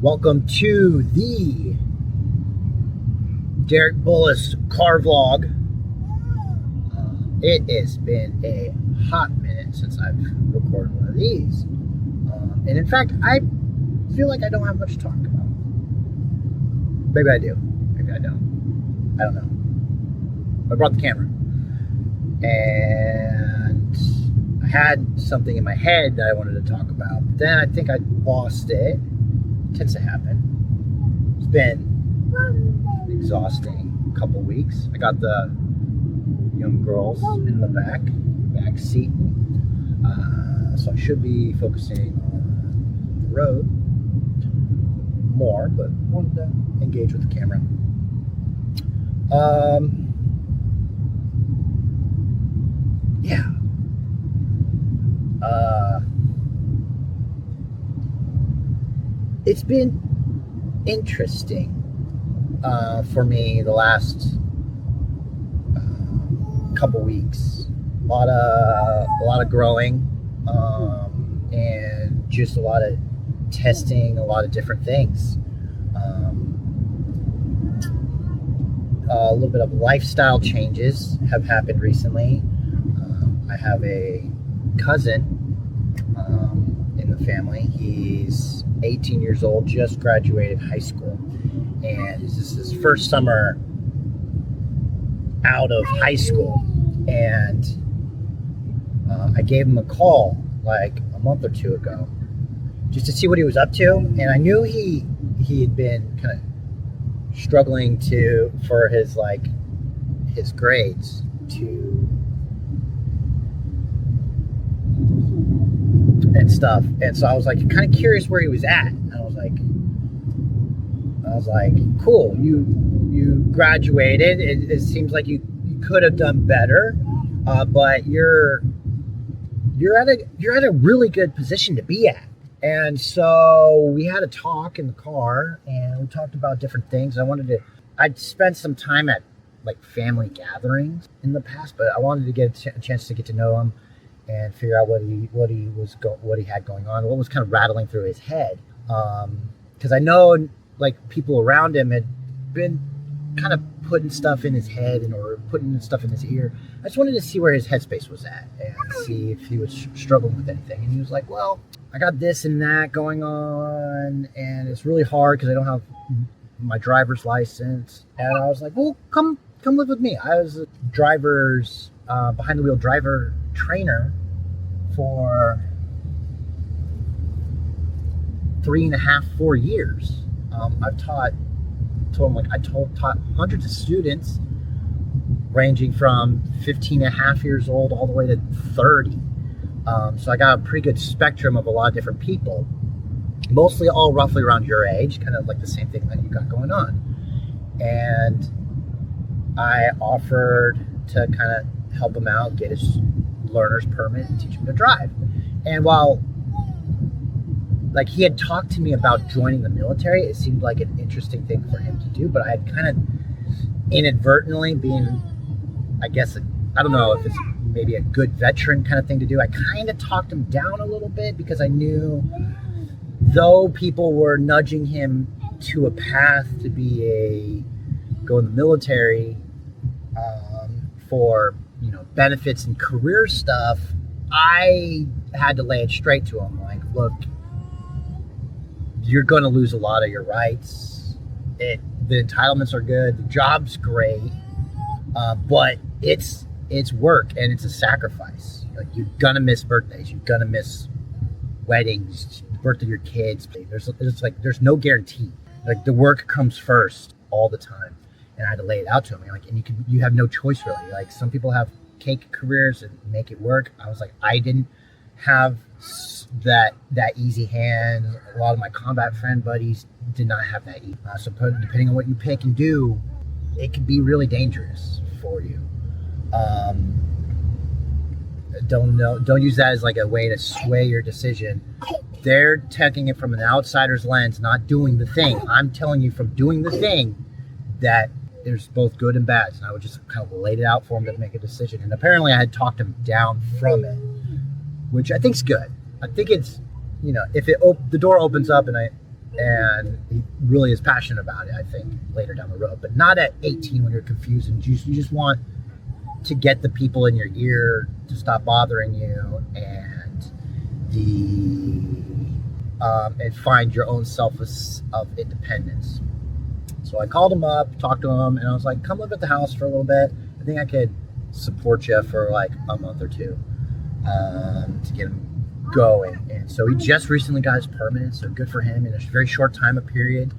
Welcome to the Derek Bullis car vlog. It has been a hot minute since I've recorded one of these. And in fact, I feel like I don't have much to talk about. Maybe I do. Maybe I don't. I don't know. I brought the camera. And I had something in my head that I wanted to talk about. But then I think I lost it. It tends to happen. It's been an exhausting couple weeks. I got the young girls in the back seat. So I should be focusing on the road more, but wanted to engage with the camera. Yeah. It's been interesting for me the last couple weeks. A lot of growing, and just a lot of testing a lot of different things. A little bit of lifestyle changes have happened recently. I have a cousin in the family. He's 18 years old, just graduated high school, and this is his first summer out of high school. And I gave him a call like a month or two ago just to see what he was up to, and I knew he had been kind of struggling for his grades and stuff. And so I was like kind of curious where he was at. And I was like, cool, you graduated. It seems like you could have done better, but you're at a really good position to be at. And so we had a talk in the car, and we talked about different things. I'd spent some time at like family gatherings in the past, but I wanted to get a chance to get to know him and figure out what he had going on, what was kind of rattling through his head. Because I know like people around him had been kind of putting stuff in his head or putting stuff in his ear. I just wanted to see where his headspace was at and see if he was struggling with anything. And he was like, well, I got this and that going on, and it's really hard because I don't have my driver's license. And I was like, well, come live with me. I was a behind the wheel driver trainer for 3.5, 4 years. I've taught hundreds of students ranging from 15 and a half years old all the way to 30. So I got a pretty good spectrum of a lot of different people, mostly all roughly around your age, kind of like the same thing that you got going on. And I offered to kind of help him out, get his learner's permit, and teach him to drive. And while like he had talked to me about joining the military, it seemed like an interesting thing for him to do, but I had kind of inadvertently being, I guess, I don't know if it's maybe a good veteran kind of thing to do. I kind of talked him down a little bit because I knew though people were nudging him to a path to go in the military for benefits and career stuff, I had to lay it straight to him. Like, look, you're going to lose a lot of your rights. The entitlements are good. The job's great. But it's work and it's a sacrifice. Like, you're going to miss birthdays. You're going to miss weddings, the birth of your kids. There's no guarantee. Like, the work comes first all the time. And I had to lay it out to him. And you have no choice really. Like, some people have cake careers and make it work. I was like, I didn't have that easy hand. A lot of my combat friend buddies did not have that easy. So depending on what you pick and do, it could be really dangerous for you. Don't use that as like a way to sway your decision. They're taking it from an outsider's lens, not doing the thing. I'm telling you from doing the thing that there's both good and bad. And I would just kind of laid it out for him to make a decision. And apparently I had talked him down from it, which I think's good. I think it's, if the door opens up and and he really is passionate about it, I think, later down the road, but not at 18 when you're confused and you just want to get the people in your ear to stop bothering you and and find your own self of independence. So I called him up, talked to him, and I was like, come live at the house for a little bit. I think I could support you for like a month or two to get him going. And so he just recently got his permit, so good for him in a very short time period.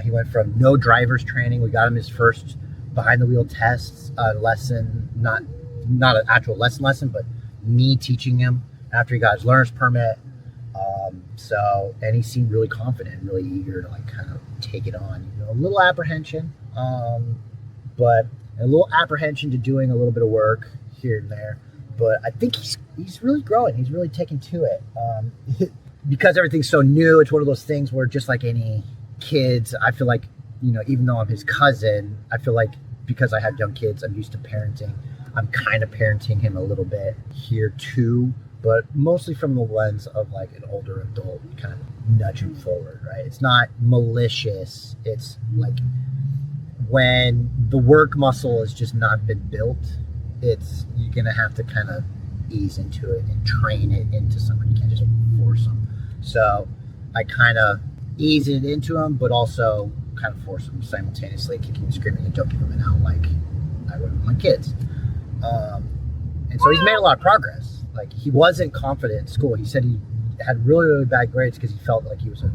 He went from no driver's training. We got him his first behind the wheel tests lesson, not an actual lesson, but me teaching him after he got his learner's permit. And he seemed really confident, really eager to like kind of take it on. A little apprehension, but a little apprehension to doing a little bit of work here and there. But I think he's really growing. He's really taken to it. Because everything's so new, it's one of those things where just like any kids, I feel like, even though I'm his cousin, I feel like because I have young kids, I'm used to parenting. I'm kind of parenting him a little bit here too, but mostly from the lens of like an older adult kind of nudge him forward, right? It's not malicious. It's like when the work muscle has just not been built, you're going to have to kind of ease into it and train it into someone. You can't just force them. So I kind of ease it into him, but also kind of force him simultaneously, kicking and screaming, and don't give him an out like I would with my kids. And so he's made a lot of progress. Like, he wasn't confident in school. He said he had really, really bad grades because he felt like he was a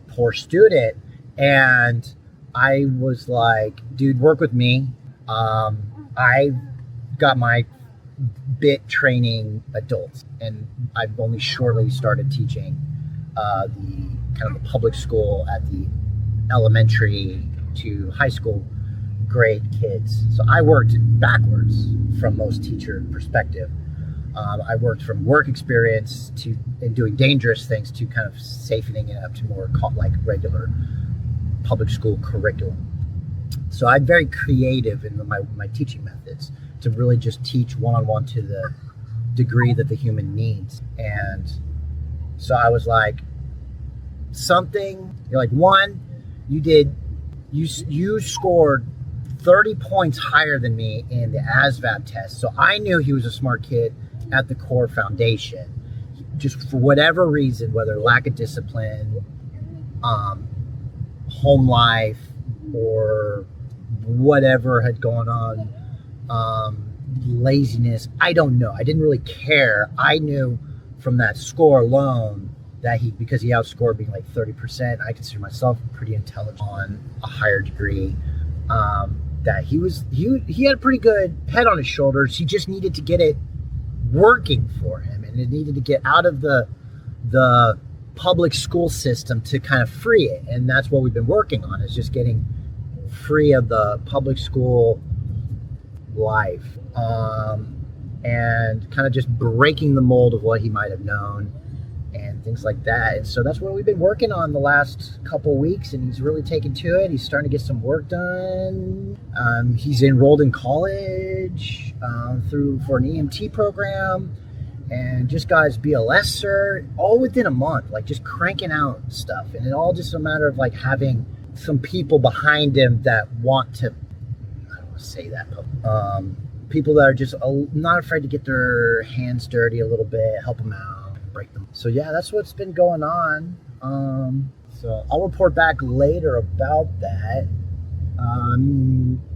poor student. And I was like, dude, work with me. I got my bit training adults, and I've only shortly started teaching the kind of the public school at the elementary to high school grade kids. So I worked backwards from most teacher perspective. I worked from work experience and doing dangerous things to kind of safening it up to more like regular public school curriculum. So I'm very creative in my teaching methods to really just teach one-on-one to the degree that the human needs. And so I was like, you're like, one, you scored 30 points higher than me in the ASVAB test. So I knew he was a smart kid at the core foundation. Just for whatever reason, whether lack of discipline, home life, or whatever had gone on, laziness, I don't know. I didn't really care. I knew from that score alone that because he outscored being like 30%, I consider myself pretty intelligent on a higher degree, that he had a pretty good head on his shoulders. He just needed to get it working for him, and it needed to get out of the public school system to kind of free it. And that's what we've been working on, is just getting free of the public school life, and kind of just breaking the mold of what he might have known and things like that. And so that's what we've been working on the last couple of weeks, and he's really taken to it. He's starting to get some work done. He's enrolled in college for an EMT program, and just got his BLS cert, all within a month, like just cranking out stuff. And it all just a matter of like having some people behind him that want to, I don't want to say that, but people that are just not afraid to get their hands dirty a little bit, help them out, break them. So yeah, that's what's been going on. So I'll report back later about that.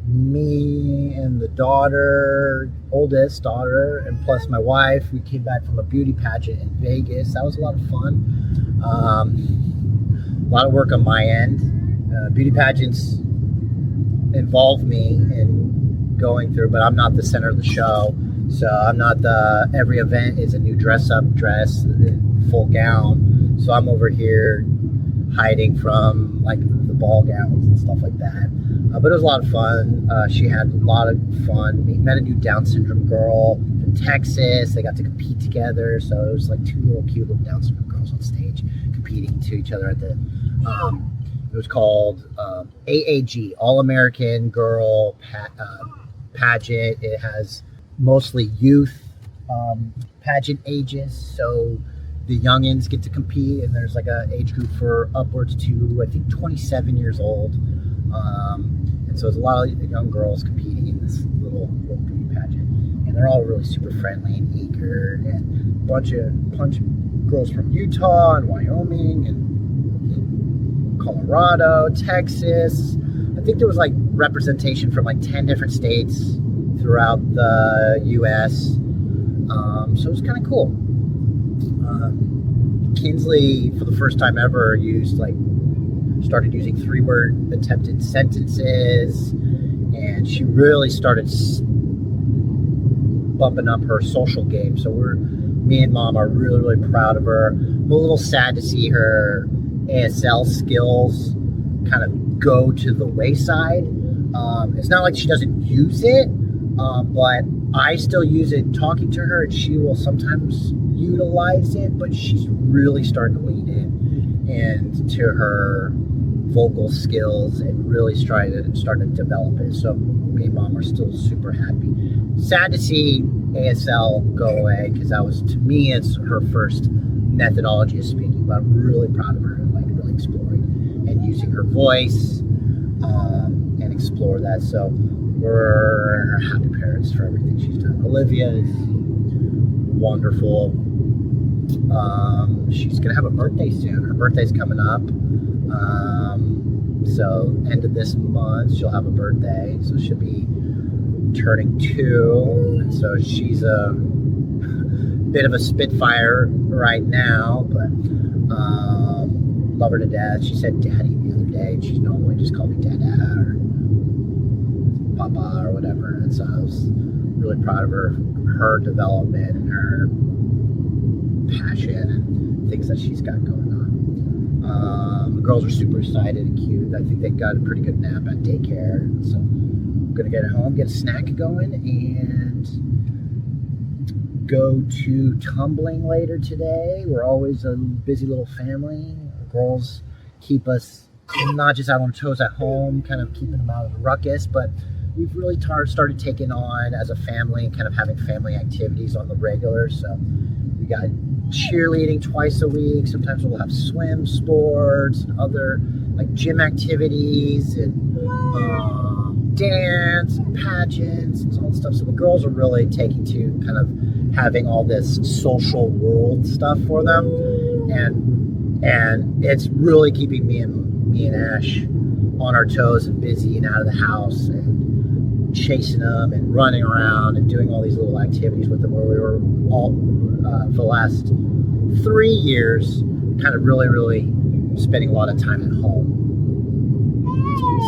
Me and the oldest daughter, and plus my wife, we came back from a beauty pageant in Vegas. That was a lot of fun. A lot of work on my end. Beauty pageants involve me in going through, but I'm not the center of the show. So I'm not every event is a new dress, full gown. So I'm over here hiding from like the ball gowns and stuff like that. But it was a lot of fun. She had a lot of fun. We met a new Down syndrome girl from Texas. They got to compete together. So it was like two cute little Down syndrome girls on stage competing to each other at the, it was called AAG, All American Girl Pageant. It has mostly youth pageant ages. So the youngins get to compete, and there's like a age group for upwards to, I think, 27 years old. And so there's a lot of young girls competing in this little beauty pageant, and they're all really super friendly and eager, and a bunch of girls from Utah and Wyoming and Colorado, Texas. I think there was like representation from like 10 different states throughout the U.S. So it was kind of cool. Kinsley, for the first time ever, started using 3-word attempted sentences, and she really started bumping up her social game. So me and Mom are really, really proud of her. I'm a little sad to see her ASL skills kind of go to the wayside. It's not like she doesn't use it, but I still use it talking to her, and she will sometimes utilize it, but she's really starting to lean in to her vocal skills and really starting to develop it. So me and Mom are still super happy. Sad to see ASL go away, because that was, to me, it's her first methodology of speaking, but I'm really proud of her, like really exploring and using her voice and explore that. So we're happy parents for everything she's done. Olivia is wonderful. She's gonna have a birthday soon. Her birthday's coming up. So end of this month she'll have a birthday. So she'll be turning 2. And so she's a bit of a spitfire right now, but love her to death. She said daddy the other day, and she's normally just called me dada or papa or whatever. And so I was really proud of her development and her passion and things that she's got going on. The girls are super excited and cute. I think they got a pretty good nap at daycare. So I'm gonna get home, get a snack going, and go to tumbling later today. We're always a busy little family. The girls keep us not just out on toes at home, kind of keeping them out of the ruckus, but we've really started taking on as a family, kind of having family activities on the regular. So we got cheerleading twice a week. Sometimes we'll have swim sports and other like gym activities and dance and pageants and all that stuff. So the girls are really taking to kind of having all this social world stuff for them, and it's really keeping me and Ash on our toes and busy and out of the house and chasing them and running around and doing all these little activities with them, where we were all for the last 3 years kind of really spending a lot of time at home.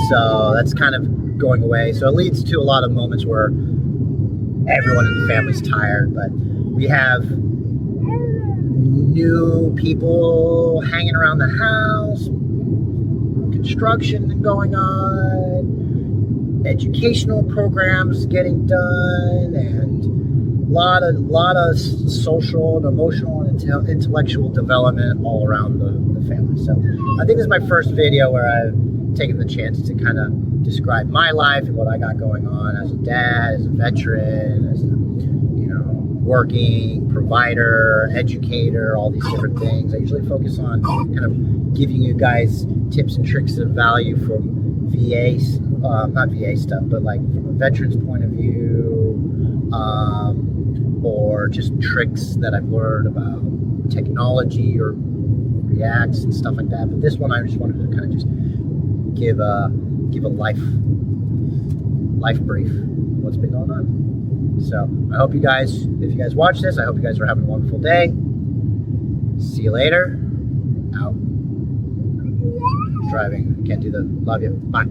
So that's kind of going away. So it leads to a lot of moments where everyone in the family's tired, but we have new people hanging around the house, construction going on, educational programs getting done, and a lot of social and emotional and intellectual development all around the family. So I think this is my first video where I've taken the chance to kind of describe my life and what I got going on as a dad, as a veteran, as a working provider, educator, all these different things. I usually focus on kind of giving you guys tips and tricks of value from not VA stuff, but like from a veteran's point of view, or just tricks that I've learned about technology or Reacts and stuff like that. But this one I just wanted to kind of just give a life brief of what's been going on. So I hope if you guys watch this, I hope you guys are having a wonderful day. See you later. Out. Driving. Can't do the love you. Bye.